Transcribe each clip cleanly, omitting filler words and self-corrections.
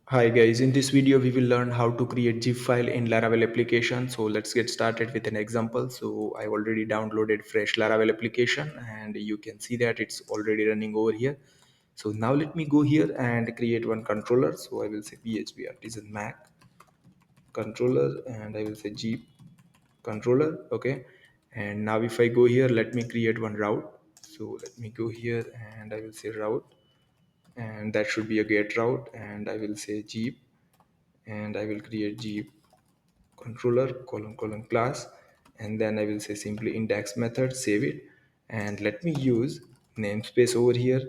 Hi guys, in this video we will learn how to create zip file in Laravel application. So let's get started with an example. So I already downloaded fresh Laravel application and you can see that it's already running over here. So now let me go here and create one controller. So I will say PHP artisan Mac controller and I will say zip controller. Okay. And now if I go here, let me create one route. So let me go here and I will say route, and that should be a get route, and I will say zip, and I will create Jeep controller colon class, and then I will say simply index method, save it, and let me use namespace over here.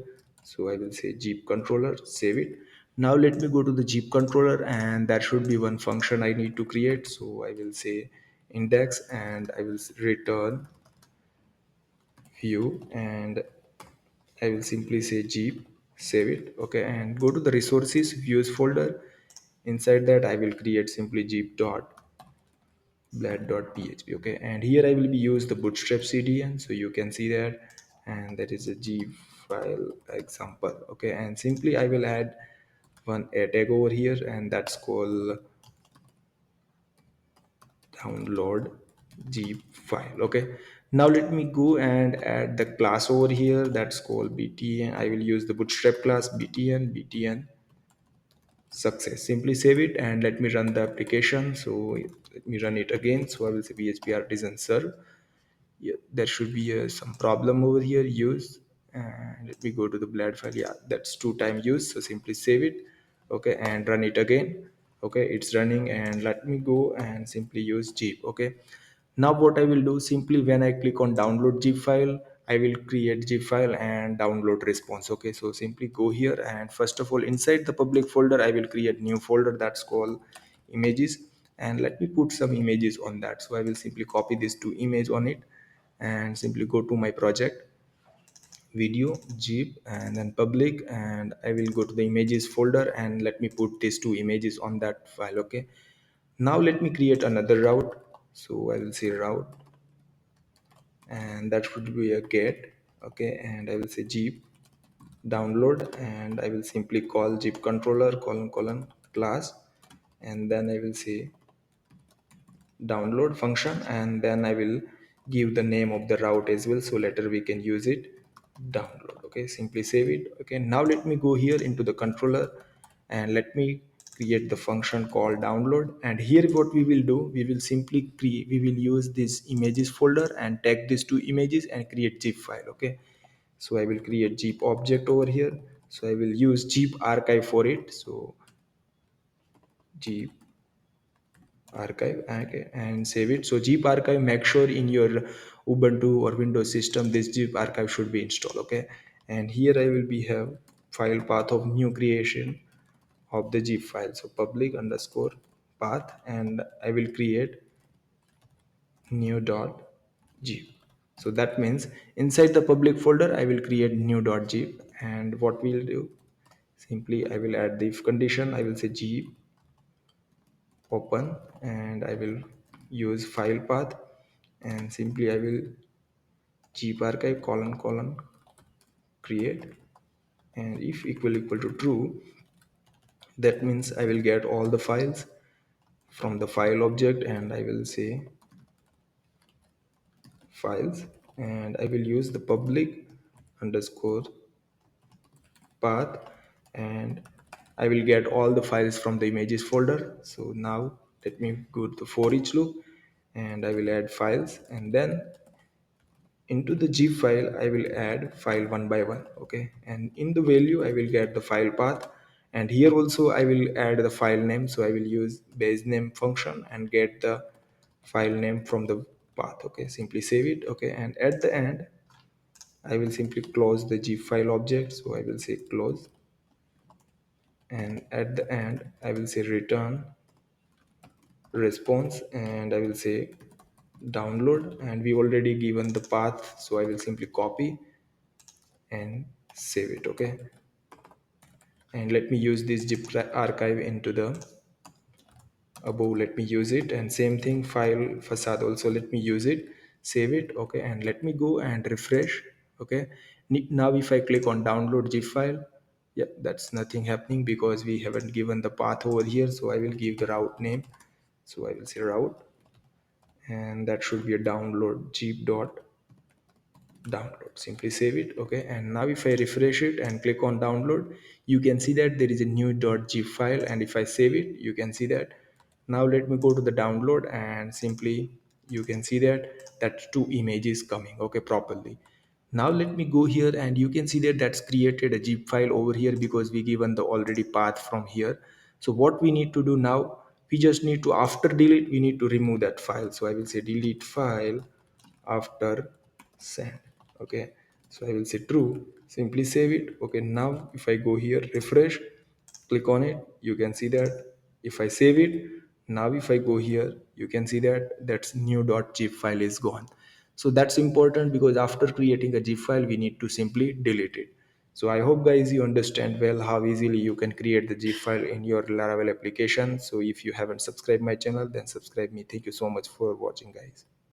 So I will say Jeep controller, save it. Now let me go to the Jeep controller, and there should be one function I need to create. So I will say index, and I will return view, and I will simply say Jeep, save it. Okay, and go to the resources views folder. Inside that I will create simply Jeep dot blad.php. Okay, and here I will be use the bootstrap cdn, so you can see that, and that is a g file example. Okay, and simply I will add one a tag over here, and that's called download g file. Okay, now let me go and add the class over here, that's called btn. I will use the bootstrap class btn success. Simply save it and let me run the application. So let me run it again. So I will say php artisan serve. Yeah, there should be some problem over here use, and let me go to the blad file. Yeah, that's two time use, so simply save it. Okay, and run it again. Okay, it's running, and let me go and simply use zip. Okay, now what I will do, simply when I click on download zip file, I will create zip file and download response. Okay, so simply go here, and first of all inside the public folder I will create new folder that's called images, and let me put some images on that. So I will simply copy these two image on it, and simply go to my project, video zip, and then public, and I will go to the images folder, and let me put these two images on that file. Okay, now let me create another route. So I will say route, and that should be a get. Okay, and I will say zip download, and I will simply call zip controller class, and then I will say download function, and then I will give the name of the route as well, so later we can use it, download. Okay, simply save it. Okay, now let me go here into the controller, and let me create the function called download, and here what we will do, we will simply create, we will use this images folder and tag these two images and create zip file. Okay, so I will create zip object over here, so I will use zip archive for it. So zip archive, okay, and save it. So zip archive, make sure in your ubuntu or windows system this zip archive should be installed. Okay, and here I will be have file path of new creation of the zip file. So public underscore path, and I will create new dot zip. So that means inside the public folder I will create new dot zip, and what we'll do, simply I will add the if condition. I will say zip open, and I will use file path, and simply I will zip archive create, and if equal to true, that means I will get all the files from the file object, and I will say files, and I will use the public underscore path, and I will get all the files from the images folder. So now let me go to the for each loop, and I will add files, and then into the zip file I will add file one by one. Okay, and in the value I will get the file path, and here also I will add the file name. So I will use base name function and get the file name from the path. Okay, simply save it. Okay, and at the end I will simply close the zip file object. So I will say close, and at the end I will say return response, and I will say download, and we already given the path, so I will simply copy and save it. Okay, and let me use this zip archive into the above, let me use it, and same thing file facade also let me use it, save it. Okay, and let me go and refresh. Okay, now if I click on download zip file, Yeah, that's nothing happening because we haven't given the path over here. So I will give the route name. So I will say route, and that should be a download jeep dot download. Simply save it. Okay, and now if I refresh it and click on download, you can see that there is a new .zip file, and if I save it, you can see that. Now let me go to the download, and simply you can see that that two images coming, okay, properly. Now let me go here, and you can see that that's created a zip file over here because we given the already path from here. So what we need to do now, we just need to, after delete, we need to remove that file. So I will say delete file after send. Okay, so I will say true. Simply save it. Okay, now if I go here, refresh, click on it, you can see that if I save it, now if I go here, you can see that that's new.zip file is gone. So that's important because after creating a zip file, we need to simply delete it. So I hope guys you understand well how easily you can create the zip file in your Laravel application. So if you haven't subscribed my channel, then subscribe me. Thank you so much for watching guys.